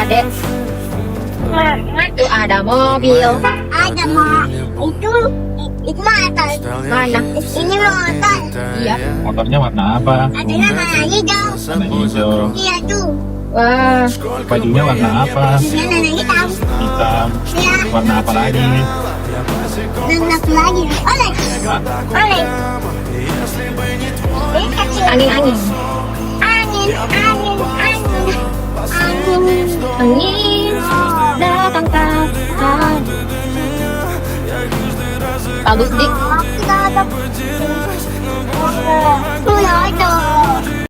Dek. Itu ada mobil. Ada itu motor. Mana? Ini motor. Iya. Motornya warna apa? Adanya warna hijau. Warna hijau. Iya tuh. Wah, Bajunya warna apa? Ini warna hitam. Hitam. Iya. Warna apa lagi? Warna apa lagi? Oleh. Oleh. Ini kecil. angin-angin. Angin. Angin datang kapan? Bagus dik. Tidak ada. Udah ada.